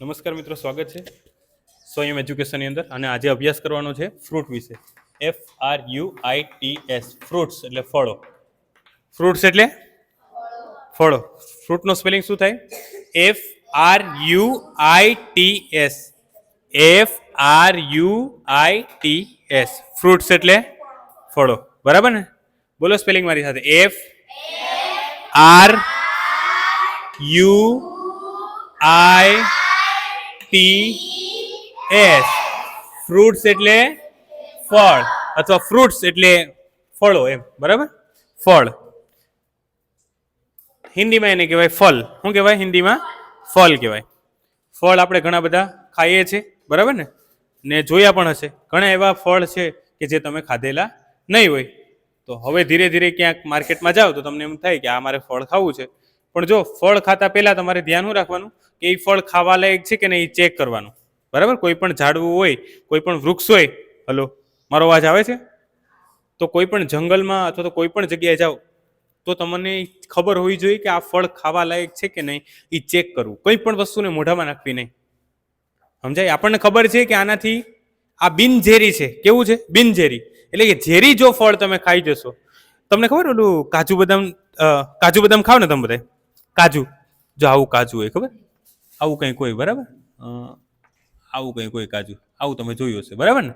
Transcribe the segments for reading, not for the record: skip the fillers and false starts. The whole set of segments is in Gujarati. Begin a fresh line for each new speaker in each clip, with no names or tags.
નમસ્કાર મિત્રો, સ્વાગત છે સ્વયં એજ્યુકેશનની અંદર. અને આજે અભ્યાસ કરવાનો છે ફ્રૂટ વિશે. FRUITS, ફ્રૂટ્સ એટલે ફળો. ફ્રૂટ્સ એટલે ફળો. ફ્રૂટનો સ્પેલિંગ શું થાય? FRUITS. ફ્રૂટ્સ એટલે ફળો. બરાબર ને? બોલો સ્પેલિંગ મારી સાથે. FRUITS. ફ્રૂટ્સ એટલે ફળ અથવા ફ્રૂટ્સ એટલે ફળો એમ. બરાબર? ફળ. હિન્દીમાં એને કહેવાય ફલ. શું કહેવાય હિન્દીમાં? ફલ કહેવાય. ફળ આપણે ઘણા બધા ખાઈએ છીએ. બરાબર ને? ને જોયા પણ હશે. ઘણા એવા ફળ છે કે જે તમે ખાધેલા નહીં હોય. તો હવે ધીરે ધીરે ક્યાંક માર્કેટમાં જાઓ તો તમને એમ થાય કે આ મારે ફળ ખાવું છે. પણ જો ફળ ખાતા પહેલા તમારે ધ્યાન શું રાખવાનું કે એ ફળ ખાવા લાયક છે કે નહીં એ ચેક કરવાનું. બરાબર? કોઈ પણ ઝાડવું હોય, કોઈ પણ વૃક્ષ હોય. હલો, મારો અવાજ આવે છે? તો કોઈ પણ જંગલમાં અથવા તો કોઈ પણ જગ્યાએ જાઓ તો તમને ખબર હોવી જોઈએ કે આ ફળ ખાવા લાયક છે કે નહીં એ ચેક કરવું. કોઈ પણ વસ્તુને મોઢામાં નાખવી નહીં. સમજાય? આપણને ખબર છે કે આનાથી આ બિનઝેરી છે. કેવું છે? બિનઝેરી. એટલે કે ઝેરી જો ફળ તમે ખાઈ જશો, તમને ખબર ઓલું કાજુ બદામ ખાવ ને તમે બધા? કાજુ, જો આવું કાજુ હોય, ખબર? આવું કંઈક હોય. બરાબર? આવું કંઈક હોય કાજુ. આવું તમે જોયું હશે. બરાબર ને?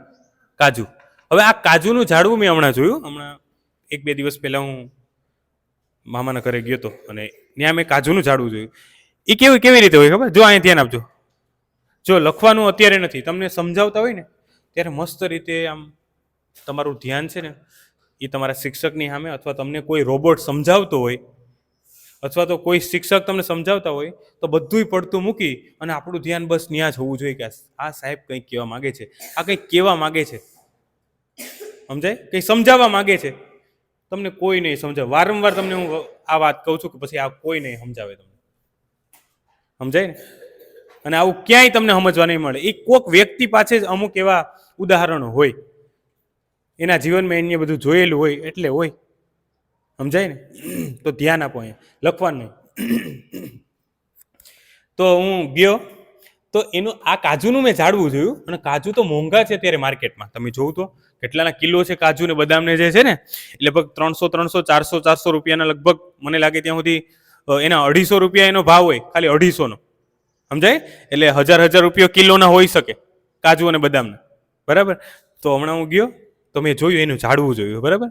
કાજુ. હવે આ કાજુનું ઝાડવું મેં હમણાં જોયું. હમણાં 1-2 દિવસ પહેલા હું મામાના ઘરે ગયો હતો અને ત્યાં મેં કાજુનું ઝાડવું જોયું. એ કેવી રીતે હોય ખબર? જો અહીંયા ધ્યાન આપજો. જો લખવાનું અત્યારે નથી, તમને સમજાવતા હોય ને ત્યારે મસ્ત રીતે આમ તમારું ધ્યાન છે ને એ તમારા શિક્ષકની સામે, અથવા તમને કોઈ રોબોટ સમજાવતો હોય, અથવા તો કોઈ શિક્ષક તમને સમજાવતા હોય તો બધુંય પડતું મૂકી અને આપણું ધ્યાન બસ ત્યાં જ હોવું જોઈએ કે આ સાહેબ કંઈક કહેવા માગે છે, આ કંઈક કહેવા માગે છે. સમજાય? કંઈ સમજાવવા માગે છે. તમને કોઈ નહીં સમજાવે. વારંવાર તમને હું આ વાત કહું છું કે પછી આ કોઈ નહીં સમજાવે તમને. સમજાય ને? અને આવું ક્યાંય તમને સમજવા નહીં મળે. એ કોઈક વ્યક્તિ પાસે જ અમુક એવા ઉદાહરણો હોય, એના જીવનમાં એને બધું જોયેલું હોય એટલે હોય. સમજાય ને? તો ધ્યાન આપો. અહીંયા લખવાનું નહીં. તો હું ગયો તો એનું આ કાજુનું મેં ઝાડવું જોયું. અને કાજુ તો મોંઘા છે અત્યારે માર્કેટમાં. તમે જોવું તો કેટલાના કિલો છે કાજુ ને બદામને જે છે ને, લગભગ 300, 400 રૂપિયાના લગભગ મને લાગે ત્યાં સુધી એના 250 રૂપિયા એનો ભાવ હોય, ખાલી 250નો. સમજાય? એટલે 1000 રૂપિયા કિલોના હોઈ શકે કાજુ અને બદામના. બરાબર? તો હમણાં હું ગયો તો મેં જોયું, એનું ઝાડવું જોયું. બરાબર?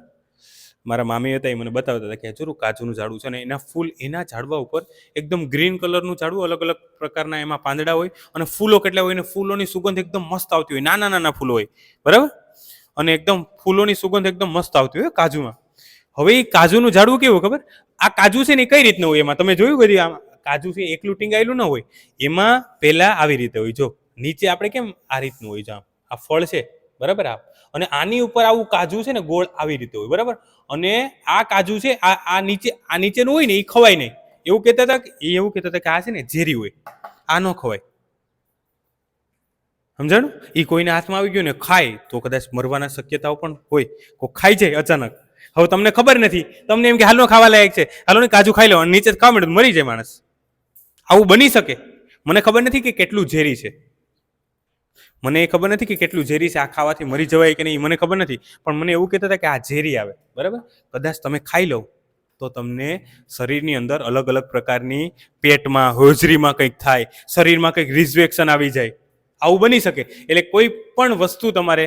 મારા મામી હતા, એ મને બતાવતા હતા કે જરૂર કાજુનું ઝાડવું છે. અને એના ફૂલ, એના ઝાડવા ઉપર એકદમ ગ્રીન કલરનું ઝાડવું, અલગ અલગ પ્રકારના એમાં પાંદડા હોય અને ફૂલો કેટલા હોય. અને ફૂલોની સુગંધ એકદમ મસ્ત આવતી હોય. નાના નાના ફૂલો હોય. બરાબર? અને એકદમ ફૂલોની સુગંધ એકદમ મસ્ત આવતી હોય કાજુમાં. હવે એ કાજુનું ઝાડવું કેવું ખબર? આ કાજુ છે ને એ કઈ રીતનું હોય? એમાં તમે જોયું કદી? આમ કાજુ છે એકલું ટીંગાયેલું ન હોય. એમાં પહેલા આવી રીતે હોય. જો નીચે આપણે કેમ આ રીતનું હોય. જો આ ફળ છે. બરાબર? અને આની ઉપર આવું કાજુ છે ને ગોળ આવી રીતે હોય. બરાબર? અને આ કાજુ છે આ નીચેનું હોય ને એ ખવાય નહીં. એવું કહેતા હતા કે આ છે ને ઝેરી હોય, આ ન ખવાય. સમજાણું? એ કોઈના હાથમાં આવી ગયું ને ખાય તો કદાચ મરવાના શક્યતાઓ પણ હોય. કોઈ ખાઈ જાય અચાનક. હવે તમને ખબર નથી, તમને એમ કે હાલો ખાવા લાયક છે, હાલો ને કાજુ ખાઈ લો, અને નીચે ખાવા મળે મરી જાય માણસ. આવું બની શકે. મને ખબર નથી કે કેટલું ઝેરી છે. મને એ ખબર નથી કે કેટલું ઝેરી છે. આ ખાવાથી મરી જવાય કે નહીં મને ખબર નથી. પણ મને એવું કહેતા હતા કે આ ઝેરી આવે. બરાબર? કદાચ તમે ખાઈ લો તો તમને શરીરની અંદર અલગ અલગ પ્રકારની પેટમાં, હોજરીમાં કંઈક થાય, શરીરમાં કંઈક રિઝવેક્શન આવી જાય. આવું બની શકે. એટલે કોઈ પણ વસ્તુ તમારે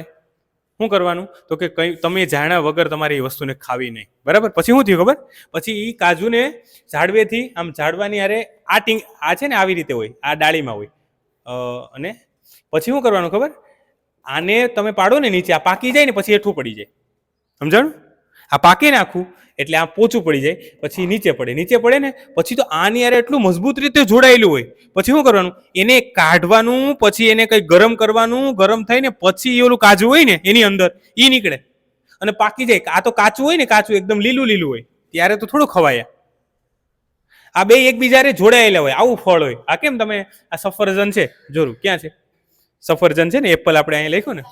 શું કરવાનું તો કે કંઈ તમે જાણ્યા વગર તમારે એ વસ્તુને ખાવી નહીં. બરાબર? પછી શું થયું ખબર? પછી એ કાજુને ઝાડવેથી આમ ઝાડવાની અરે આ છે ને આવી રીતે હોય, આ ડાળીમાં હોય. અને પછી શું કરવાનું ખબર? આને તમે પાડો ને નીચે, આ પાકી જાય ને પછી હેઠું પડી જાય. સમજાણું? આ પાકે ને આખું એટલે આ પોચું પડી જાય, પછી નીચે પડે ને પછી તો આની યાર એટલું મજબૂત રીતે જોડાયેલું હોય. પછી શું કરવાનું? એને કાઢવાનું, પછી એને કંઈ ગરમ કરવાનું. ગરમ થઈને પછી ઓલું કાજુ હોય ને એની અંદર એ નીકળે અને પાકી જાય. આ તો કાચું હોય ને, કાચું એકદમ લીલું હોય ત્યારે તો થોડું ખવાય. આ બે એકબીજાને જોડાયેલા હોય. આવું ફળ હોય. આ કેમ તમે આ સફરજન છે જોરું ક્યાં છે? સફરજન છે ને, એપલ આપણે અહીંયા લખ્યું ને,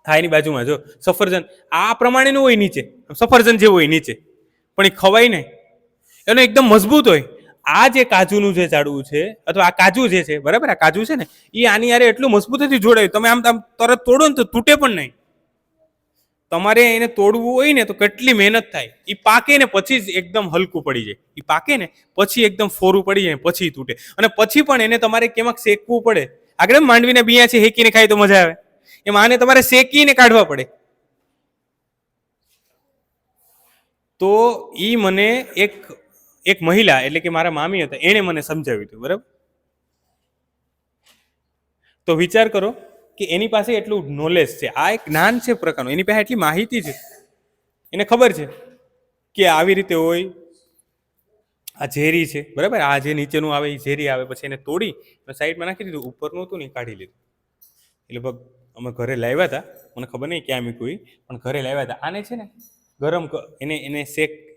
હા એની બાજુમાં જો સફરજન આ પ્રમાણેનું હોય નીચે, સફરજન જેવું હોય નીચે, પણ એ ખવાય નહીં. એનો એકદમ મજબૂત હોય. આ જે કાજુનું જે ઝાડવું છે અથવા આ કાજુ જે છે બરાબર, આ કાજુ છે ને એ આની યારે એટલું મજબૂતીથી જોડાયું, તમે આમ આમ તરત તોડો ને તો તૂટે પણ નહીં. તમારે એને તોડવું હોય ને તો કેટલી મહેનત થાય. એ પાકે ને પછી જ એકદમ હલકું પડી જાય. એ પાકે ને પછી એકદમ ફોરું પડી જાય, પછી તૂટે. અને પછી પણ એને તમારે કેમાં શેકવું પડે. આગળ માંડવીના બિયા છે હેકીને ખાય તો મજા આવે, એમાં આને તમારે શેકીને કાઢવા પડે. તો ઈ મને એક મહિલા એટલે કે મારા મામી હતા, એણે મને સમજાવ્યું હતું. બરાબર, તો વિચાર કરો કે એની પાસે એટલું નોલેજ છે, આ એક જ્ઞાન છે પ્રકારનું, એની પાસે એટલી માહિતી છે, એને ખબર છે કે આવી રીતે હોય, આ ઝેરી છે બરાબર, આ જે નીચેનું આવે એ ઝેરી આવે. પછી એને તોડી સાઈડમાં નાખી દીધું, ઉપરનું હતું ને કાઢી લીધું. એટલે અમે ઘરે લાવ્યા હતા, મને ખબર નહીં ક્યાં મૂક્યું, પણ ઘરે લાવ્યા હતા. આને છે ને ગરમ એને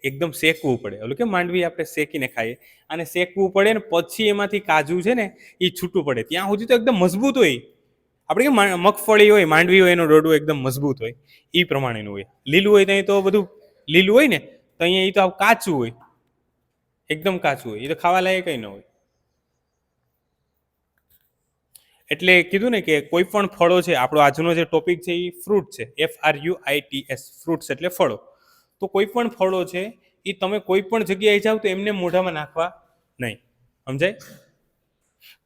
એકદમ શેકવું પડે. ઓલું કે માંડવી આપણે શેકીને ખાઈએ, આને શેકવું પડે ને પછી એમાંથી કાજુ છે ને એ છૂટું પડે. ત્યાં સુધી તો એકદમ મજબૂત હોય. આપણે કે મગફળી હોય, માંડવી હોય, એનો ડોડો એકદમ મજબૂત હોય, એ પ્રમાણેનું હોય. લીલું હોય ત્યાં તો બધું લીલું હોય ને, તો અહીંયા એ તો કાચું હોય, એકદમ કાચું હોય, એ તો ખાવા લાયક કંઈ ન હોય. એટલે કીધું ને કે કોઈ પણ ફળો છે, આપણો આજનો જે ટોપિક છે એ ફ્રૂટ છે, FRUITS, ફ્રૂટ્સ એટલે ફળો. તો કોઈ પણ ફળો છે એ તમે કોઈ પણ જગ્યાએ જાઓ તો એમને મોઢામાં નાખવા નહીં, સમજાય?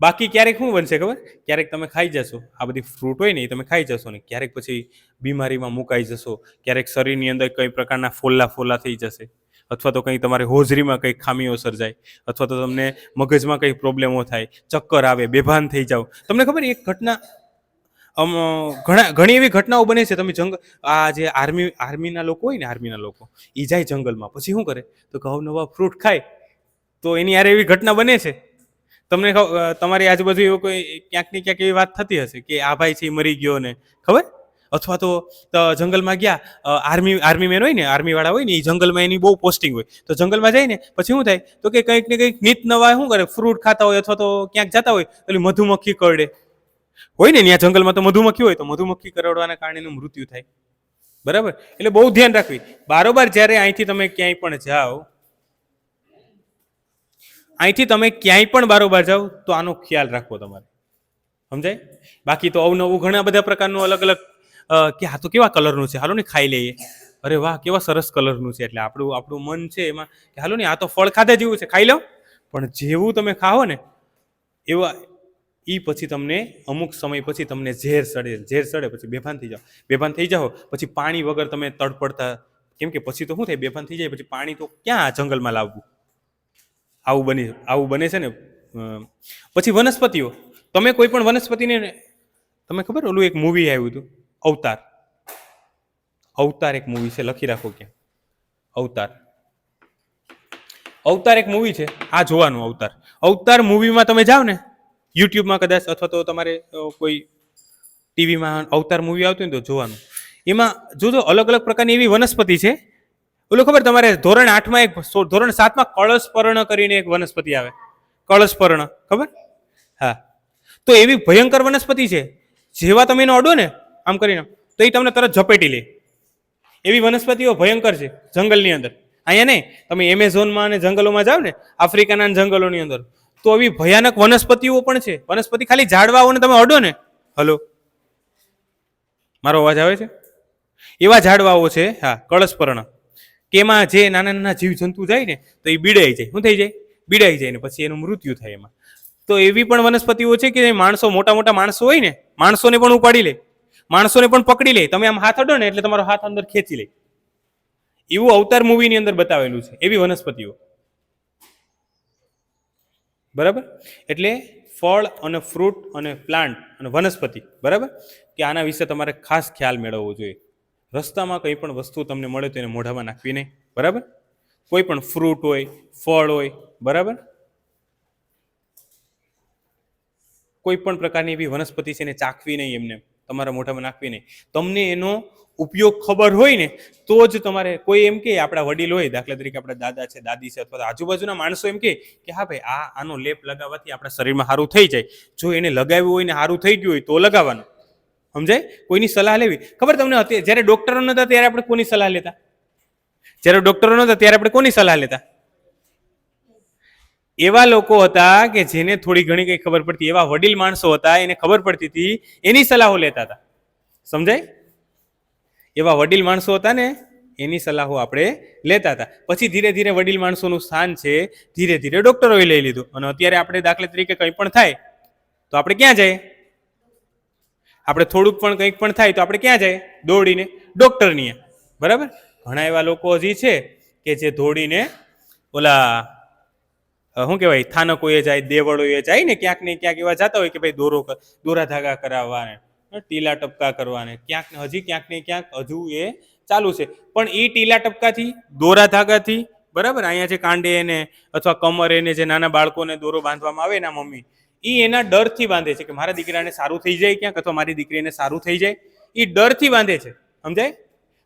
બાકી ક્યારેક શું બનશે ખબર, ક્યારેક તમે ખાઈ જશો, આ બધી ફ્રૂટ હોય ને એ તમે ખાઈ જશો ને ક્યારેક પછી બીમારીમાં મુકાઈ જશો, ક્યારેક શરીરની અંદર કઈ પ્રકારના ફોલ્લા થઈ જશે, અથવા તો કંઈ તમારે હોજરીમાં કંઈક ખામીઓ સર્જાય, અથવા તો તમને મગજમાં કંઈ પ્રોબ્લેમો થાય, ચક્કર આવે, બેભાન થઈ જાઓ. તમને ખબર એક ઘટના, ઘણી એવી ઘટનાઓ બને છે. તમે આ જે આર્મીના લોકો હોય ને, આર્મીના લોકો એ જાય જંગલમાં, પછી શું કરે તો નવા ફ્રૂટ ખાય, તો એની યાર એવી ઘટના બને છે. તમને તમારી આજુબાજુ એવો કોઈ ક્યાંક ને ક્યાંક એવી વાત થતી હશે કે આ ભાઈ છે એ મરી ગયો ને, ખબર? અથવા તો જંગલમાં ગયા, આર્મી મેન હોય ને, આર્મી વાળા હોય ને, એ જંગલમાં એની બહુ પોસ્ટિંગ હોય, તો જંગલમાં જાય ને પછી શું થાય તો કે કંઈક ને કંઈક નીત નવા શું કરે, ફ્રૂટ ખાતા હોય અથવા તો ક્યાંક જતા હોય તો મધુમક્ખી કરડે હોય ને, ત્યાં જંગલમાં તો મધુમક્ખી હોય, તો મધુમક્ખી કરડવાના કારણે એનું મૃત્યુ થાય. બરાબર, એટલે બહુ ધ્યાન રાખવી. બારોબાર જ્યારે અહીંથી તમે ક્યાંય પણ જાઓ, અહીંથી તમે ક્યાંય પણ બારોબાર જાઓ તો આનો ખ્યાલ રાખવો તમારે, સમજાય? બાકી તો અવનવું ઘણા બધા પ્રકારનું અલગ અલગ કે આ તો કેવા કલરનું છે, હાલો ને ખાઈ લઈએ, અરે વાહ કેવા સરસ કલરનું છે, એટલે આપણું મન છે એમાં કે હાલો ને આ તો ફળ ખાધા જેવું છે, ખાઈ લો. પણ જેવું તમે ખાઓ ને એવા એ પછી તમને અમુક સમય પછી તમને ઝેર સડે પછી બેભાન થઈ જાઓ પછી પાણી વગર તમે તડપડતા, કેમ કે પછી તો શું થાય, બેભાન થઈ જાય પછી પાણી તો ક્યાં જંગલમાં લાવવું, આવું બને છે ને. પછી વનસ્પતિઓ, તમે કોઈ પણ વનસ્પતિને, તમે ખબર ઓલું એક મૂવી આવ્યું હતું અવતાર એક મૂવી છે, લખી રાખો ક્યાં, અવતાર એક મૂવી છે, આ જોવાનું. અવતાર મૂવીમાં તમે જાઓ ને, યુટ્યુબમાં કદાચ અથવા તો તમારે કોઈ ટીવીમાં અવતાર મૂવી આવતું ને તો જોવાનું. એમાં જોજો અલગ અલગ પ્રકારની એવી વનસ્પતિ છે. ઓલું ખબર તમારે ધોરણ 8માં ધોરણ 7માં કળશપર્ણ કરીને એક વનસ્પતિ આવે, કળશપર્ણ ખબર? હા, તો એવી ભયંકર વનસ્પતિ છે, જેવા તમે એને અડો ને આમ કરીને તો એ તમને તરત ઝપેટી લે. એવી વનસ્પતિઓ ભયંકર છે જંગલની અંદર. અહીંયા નહીં, તમે એમેઝોનમાં અને જંગલોમાં જાઓ ને, આફ્રિકાના જંગલોની અંદર, તો એવી ભયાનક વનસ્પતિઓ પણ છે. વનસ્પતિ ખાલી ઝાડવાઓને તમે અડો ને, હલો મારો અવાજ આવે છે? એવા ઝાડવાઓ છે, હા, કળશપર્ણ, કે એમાં જે નાના નાના જીવજંતુ જાય ને તો એ બીડાઈ જાય. શું થઈ જાય? બીડાઈ જાય ને પછી એનું મૃત્યુ થાય એમાં. તો એવી પણ વનસ્પતિઓ છે કે માણસો, મોટા મોટા માણસો હોય ને, માણસોને પણ ઉપાડી લે, માણસોને પણ પકડી લે. તમે આમ હાથ અડો ને એટલે તમારો હાથ અંદર ખેંચી લે. એવું અવતાર મૂવીની અંદર બતાવેલું છે, એવી વનસ્પતિઓ. બરાબર, એટલે ફળ અને ફ્રૂટ અને પ્લાન્ટ અને વનસ્પતિ, બરાબર, કે આના વિશે તમારે ખાસ ખ્યાલ મેળવવો જોઈએ. રસ્તામાં કંઈ પણ વસ્તુ તમને મળે તો એને મોઢામાં નાખવી નહીં, બરાબર? કોઈ પણ ફ્રૂટ હોય, ફળ હોય, બરાબર, કોઈ પણ પ્રકારની એવી વનસ્પતિ છે એને ચાખવી નહીં, એમને તમારા મોઢામાં નાખવી નહીં. તમને એનો ઉપયોગ ખબર હોય ને તો જ તમારે, કોઈ એમ કે આપણા વડીલ હોય, દાખલા તરીકે આપણા દાદા છે, દાદી છે, અથવા આજુબાજુના માણસો એમ કે હા ભાઈ આનો લેપ લગાવવાથી આપણા શરીરમાં સારું થઈ જાય, જો એને લગાવ્યું હોય ને સારું થઈ ગયું હોય તો લગાવવાનું, સમજાય? કોઈની સલાહ લેવી. ખબર તમને, જ્યારે ડોક્ટરો નતા ત્યારે આપણે કોની સલાહ લેતા? જ્યારે ડોક્ટરો નતા ત્યારે આપણે કોની સલાહ લેતા? એવા લોકો હતા કે જેને થોડી ઘણી કંઈ ખબર પડતી, એવા વડીલ માણસો હતા, એને ખબર પડતી હતી, એની સલાહો લેતા હતા. સમજાય? એવા વડીલ માણસો હતા ને, એની સલાહો આપણે લેતા હતા. પછી ધીરે ધીરે વડીલ માણસોનું સ્થાન છે ધીરે ધીરે ડોક્ટરોએ લઈ લીધું. અને અત્યારે આપણે દાખલા તરીકે કંઈ પણ થાય તો આપણે ક્યાં જઈએ? આપણે થોડુંક પણ કંઈક પણ થાય તો આપણે ક્યાં જાય? દોડીને ડોક્ટરની. બરાબર? ઘણા એવા લોકો હજી છે કે જે દોડીને ઓલા શું કહેવાય થાનકોએ જાય, દેવળોએ જાય ને, ક્યાંક ને ક્યાંક એવા જતા હોય કે ભાઈ દોરા ધાગા કરાવવાને, ટીલા ટપકા કરવાને, ક્યાંક ને હજી ક્યાંક ને ક્યાંક હજુ એ ચાલુ છે. પણ એ ટીલા ટપકાથી, દોરા ધાગાથી, બરાબર, અહીંયા જે કાંડે એને અથવા કમરે એને જે નાના બાળકોને દોરો બાંધવામાં આવે એના મમ્મી, એ એના ડરથી બાંધે છે કે મારા દીકરાને સારું થઈ જાય ક્યાંક, અથવા મારી દીકરીને સારું થઈ જાય, એ ડરથી બાંધે છે. સમજાય?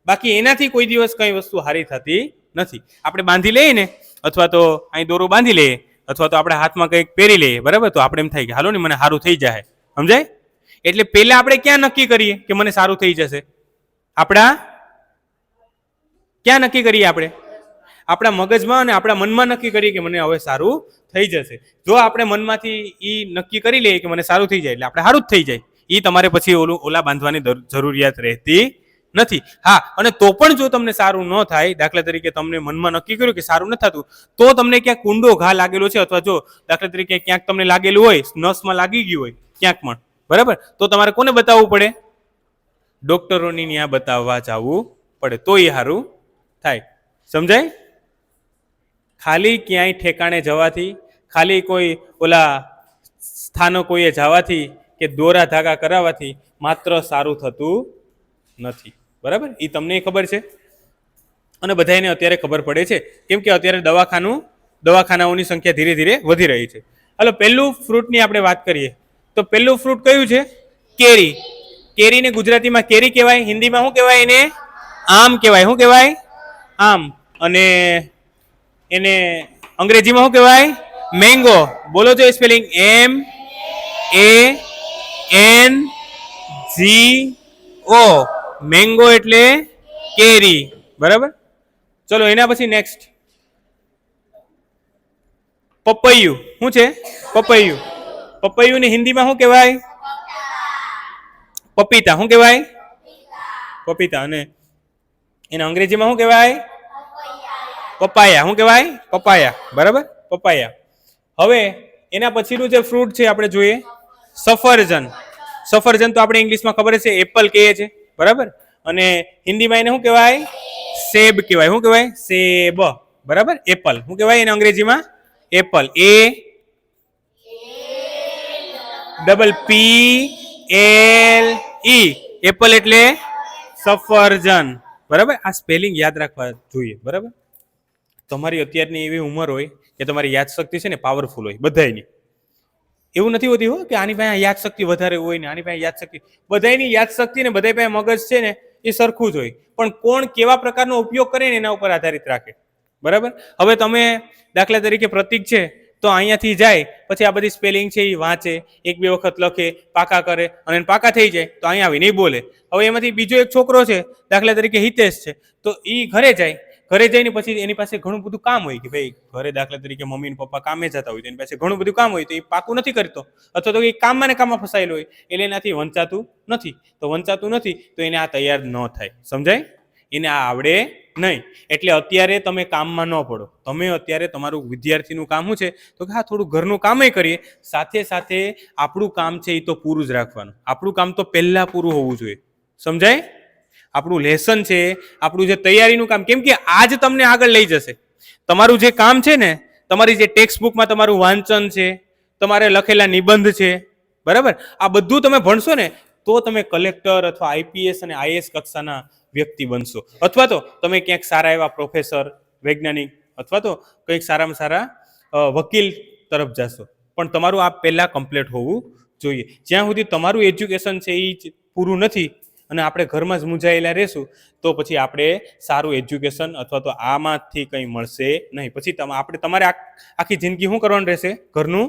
બાકી એનાથી કોઈ દિવસ કઈ વસ્તુ હારી થતી નથી. આપણે બાંધી લઈએ ને, અથવા તો અહીં દોરો બાંધી લઈએ, અથવા તો આપણે હાથમાં કંઈક પહેરી લઈએ, બરાબર, તો આપણે એમ થાય કે હાલો ને મને સારું થઈ જાય. સમજાય? એટલે પહેલા આપણે ક્યાં નક્કી કરીએ કે મને સારું થઈ જશે? આપણા ક્યાં નક્કી કરીએ? આપણા મગજમાં અને આપણા મનમાં નક્કી કરીએ કે મને હવે સારું થઈ જશે. જો આપણે મનમાંથી ઈ નક્કી કરી લઈએ કે મને સારું થઈ જાય એટલે આપણે સારું જ થઈ જાય, એ તમારે પછી ઓલા બાંધવાની જરૂરિયાત રહેતી નથી. હા, અને તો પણ જો તમને સારું ન થાય, દાખલા તરીકે તમને મનમાં નક્કી કર્યું કે સારું નથી થતું, તો તમને ક્યાંક ઊંડો ઘા લાગેલો છે, અથવા જો દાખલા તરીકે ક્યાંક તમને લાગેલું હોય, નસમાં લાગી ગયું હોય ક્યાંક પણ, બરાબર, તો તમારે કોને બતાવવું પડે? ડોક્ટરોની ત્યાં બતાવવા જવું પડે, તો એ સારું થાય. સમજાય? ખાલી ક્યાંય ઠેકાણે જવાથી, ખાલી કોઈ ઓલા સ્થાનકોએ જવાથી કે દોરા ધાગા કરાવવાથી માત્ર સારું થતું નથી. બરાબર? એ તમને ખબર છે અને બધાને અત્યારે ખબર પડે છે, કેમ કે અત્યારે દવાખાનાઓની સંખ્યા ધીરે ધીરે વધી રહી છે. હાલો, પહેલું ફ્રૂટની આપણે વાત કરીએ તો પહેલું ફ્રૂટ કયું છે? કેરી. કેરીને ગુજરાતીમાં કેરી કહેવાય, હિન્દીમાં શું કહેવાય? એને આમ કહેવાય. શું કહેવાય? આમ. અને એને અંગ્રેજીમાં શું કહેવાય? મેંગો. બોલો તો સ્પેલિંગ, MANGO. મેંગો એટલે કેરી. બરાબર? ચલો એના પછી નેક્સ્ટ પપૈયું. શું છે? પપૈયું. પપૈયું ને હિન્દીમાં શું કહેવાય? પપીતા. શું કહેવાય? પપીતા. અને એના અંગ્રેજીમાં શું કહેવાય? પપાયા. શું કહેવાય? પપાયા. બરાબર? પપાયા. હવે એના પછીનું જે ફ્રૂટ છે આપણે જોઈએ, સફરજન. સફરજન તો આપણે ઇંગ્લિશમાં ખબર છે એપલ કહીએ છીએ, બરાબર, અને હિન્દીમાં એને શું કહેવાય? સેબ કહેવાય. શું કહેવાય? સેબ. બરાબર? એપલ. શું કહેવાય એને અંગ્રેજીમાં? એપલ. APPLE. એપલ એટલે સફરજન. બરાબર? આ સ્પેલિંગ યાદ રાખવા જોઈએ. બરાબર? તમારી અત્યારની એવી ઉંમર હોય કે તમારી યાદશક્તિ છે ને પાવરફુલ હોય બધાની. એવું નથી હોતી હો કે આની પાસે યાદશક્તિ વધારે હોય ને આની પાસે યાદશક્તિ. બધાની યાદશક્તિ ને બધા પાસે મગજ છે ને એ સરખું જ હોય, પણ કોણ કેવા પ્રકારનો ઉપયોગ કરે ને એના ઉપર આધારિત રાખે. બરાબર? હવે તમે દાખલા તરીકે પ્રતીક છે તો અહીંયાથી જાય પછી આ બધી સ્પેલિંગ છે એ વાંચે, એક બે વખત લખે, પાકા કરે અને પાકા થઈ જાય તો અહીંયા આવીને બોલે. હવે એમાંથી બીજો એક છોકરો છે દાખલા તરીકે હિતેશ છે, તો એ ઘરે જાય, ઘરે જઈને પછી એની પાસે ઘણું બધું કામ હોય કે ભાઈ ઘરે દાખલા તરીકે મમ્મી ને પપ્પા કામે જતા હોય તો એની પાસે ઘણું બધું કામ હોય તો એ પાકું નથી કરતો, અથવા તો એ કામમાં ને કામમાં ફસાયેલો હોય એટલે એનાથી વંચાતું નથી. તો વંચાતું નથી તો એને આ તૈયાર ન થાય. સમજાય? એને આ આવડે નહીં. એટલે અત્યારે તમે કામમાં ન પડો. તમે અત્યારે તમારું વિદ્યાર્થીનું કામ શું છે તો કે હા થોડું ઘરનું કામે કરીએ, સાથે સાથે આપણું કામ છે એ તો પૂરું જ રાખવાનું. આપણું કામ તો પહેલા પૂરું હોવું જોઈએ. સમજાય? આપણું લેસન છે, આપણું જે તૈયારીનું કામ, કેમ કે આજ તમને આગળ લઈ જશે. તમારું જે કામ છે ને, તમારી જે ટેક્સ્ટ બુકમાં તમારું વાંચન છે, તમારે લખેલા નિબંધ છે, બરાબર, આ બધું તમે ભણશો ને તો તમે કલેક્ટર અથવા IPS અને IAS કક્ષાના વ્યક્તિ બનશો, અથવા તો તમે ક્યાંક સારા એવા પ્રોફેસર, વૈજ્ઞાનિક, અથવા તો કંઈક સારામાં સારા વકીલ તરફ જશો. પણ તમારું આ પહેલા કમ્પ્લીટ હોવું જોઈએ. જ્યાં સુધી તમારું એજ્યુકેશન છે એ પૂરું નથી અને આપણે ઘરમાં જ મૂંઝાયેલા રહેશું તો પછી આપણે સારું એજ્યુકેશન અથવા તો આમાંથી કંઈ મળશે નહીં. પછી તમારે આખી જિંદગી શું કરવાનું રહેશે? ઘરનું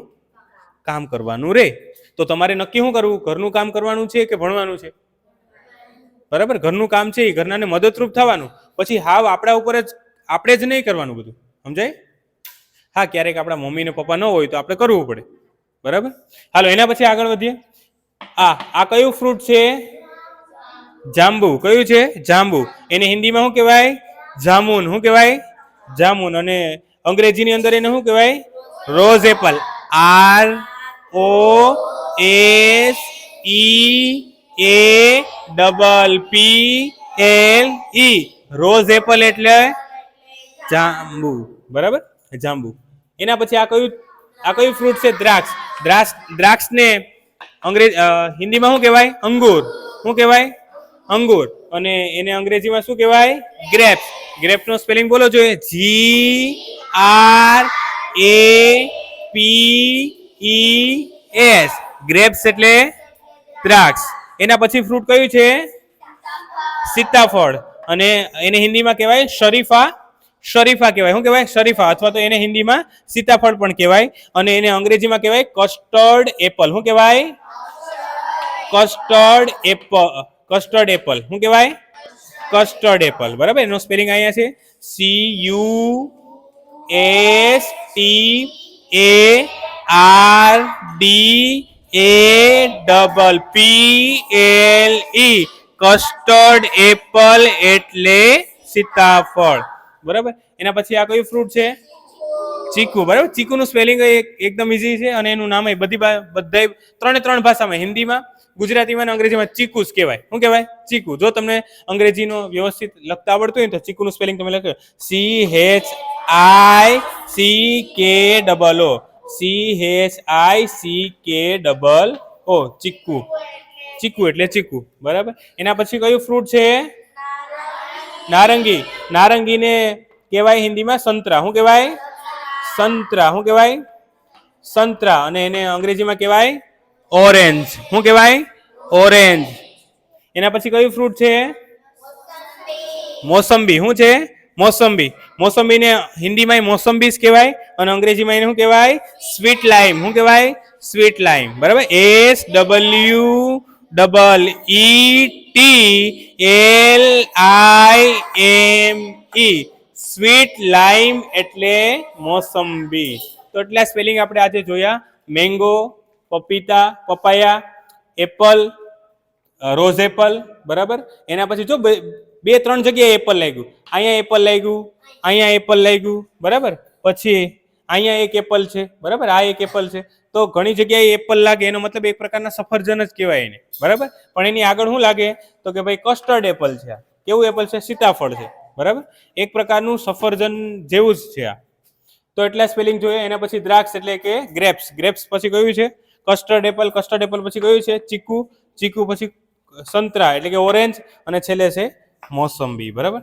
કામ કરવાનું રહે. તો તમારે નક્કી શું કરવું? ઘરનું કામ કરવાનું છે કે ભણવાનું છે? બરાબર? ઘરનું કામ છે એ ઘરનાને મદદરૂપ થવાનું. પછી હાવ આપણા ઉપર જ આપણે જ નહીં કરવાનું બધું. સમજાય? હા, ક્યારેક આપણા મમ્મી ને પપ્પા ન હોય તો આપણે કરવું પડે, બરાબર. હાલો એના પછી આગળ વધીએ. આ કયું ફ્રૂટ છે? જાંબુ. કયું છે? જાંબુ. એને હિન્દીમાં શું કહેવાય? જામુન. શું કહેવાય? જામુન. અને અંગ્રેજીની અંદર એને શું કહેવાય? Rose Apple. ROSEAPPLE. Rose Apple એટલે જાંબુ, બરાબર, જાંબુ. એના પછી આ કયું ફ્રૂટ છે? દ્રાક્ષને હિન્દીમાં શું કહેવાય? અંગૂર. શું કહેવાય? અંગૂર. અને એને અંગ્રેજીમાં શું કહેવાય? ગ્રેપ્સ. ગ્રેપ્સનો સ્પેલિંગ બોલો જોઈએ. GRAPES. ગ્રેપ્સ એટલે દ્રાક્ષ. એના પછી ફ્રૂટ કયું છે? સીતાફળ. અને એને હિન્દીમાં કહેવાય શરીફા. શરીફા કહેવાય. શું કહેવાય? શરીફા. અથવા તો એને હિન્દીમાં સીતાફળ પણ કહેવાય. અને એને અંગ્રેજીમાં કહેવાય કસ્ટર્ડ એપલ. શું કહેવાય? Custard Apple. Custard Apple. શું કહેવાય? Custard Apple. બરાબર. એનો સ્પેલિંગ અહીંયા છે CUSTARDAPPLE. કસ્ટર્ડ એપલ એટલે સીતાફળ, બરાબર. એના પછી આ કયું ફ્રૂટ છે? ચીકુ. બરાબર. ચીકુનું સ્પેલિંગ એકદમ ઈઝી છે અને એનું નામ બધા ત્રણ ભાષામાં, હિન્દીમાં, ગુજરાતીમાં અને અંગ્રેજીમાં ચીકુ જ કહેવાય. શું કહેવાય? ચીકુ. જો તમને અંગ્રેજીનો વ્યવસ્થિત લખતા આવડતું હોય તો ચીકુનું સ્પેલિંગ તમે લખો CHICKO. ચીકુ. ચીકુ એટલે ચીકુ, બરાબર. એના પછી કયું ફ્રૂટ છે? નારંગી. નારંગીને કહેવાય હિન્દીમાં સંતરા. શું કહેવાય? સંતરા. શું કહેવાય? સંતરા. અને એને અંગ્રેજીમાં કહેવાય ઓરેન્જ. શું કહેવાય? ઓરેન્જ. એના પછી કયું ફ્રૂટ છે? મોસંબી. શું છે? મોસંબી. મોસંબીને હિન્દીમાં મોસંબી જ કહેવાય અને અંગ્રેજીમાં એને શું કહેવાય? Sweet lime. શું કહેવાય? Sweet lime. બરાબર. SWEETLIME. સ્વીટ લાઈમ એટલે મોસંબી. તો એટલા સ્પેલિંગ આપણે આજે જોયા. મેંગો, પપીતા, પપાયા, એપલ, રોઝ એપલ. બરાબર. એના પછી જો 2-3 જગ્યાએ એપલ લાગ્યું. અહીંયા એપલ લાગ્યું, અહીંયા એપલ લાગ્યું, બરાબર. પછી અહીંયા એક એપલ છે, બરાબર. આ એક એપલ છે. તો ઘણી જગ્યાએ એપલ લાગે એનો મતલબ એક પ્રકારના સફરજન જ કહેવાય એને, બરાબર. પણ એની આગળ શું લાગે તો કે ભાઈ કસ્ટર્ડ એપલ છે. કેવું એપલ છે? સીતાફળ છે, બરાબર. એક પ્રકારનું સફરજન જેવું જ છે આ. તો એટલા સ્પેલિંગ જોઈએ. એના પછી દ્રાક્ષ એટલે કે ગ્રેપ્સ. ગ્રેપ્સ પછી કયું છે? Custard Apple. કસ્ટર્ડ એપલ પછી કયું છે? ચીકુ. ચીકુ પછી સંતરા એટલે કે ઓરેન્જ. અને છેલ્લે છે મોસંબી, બરાબર.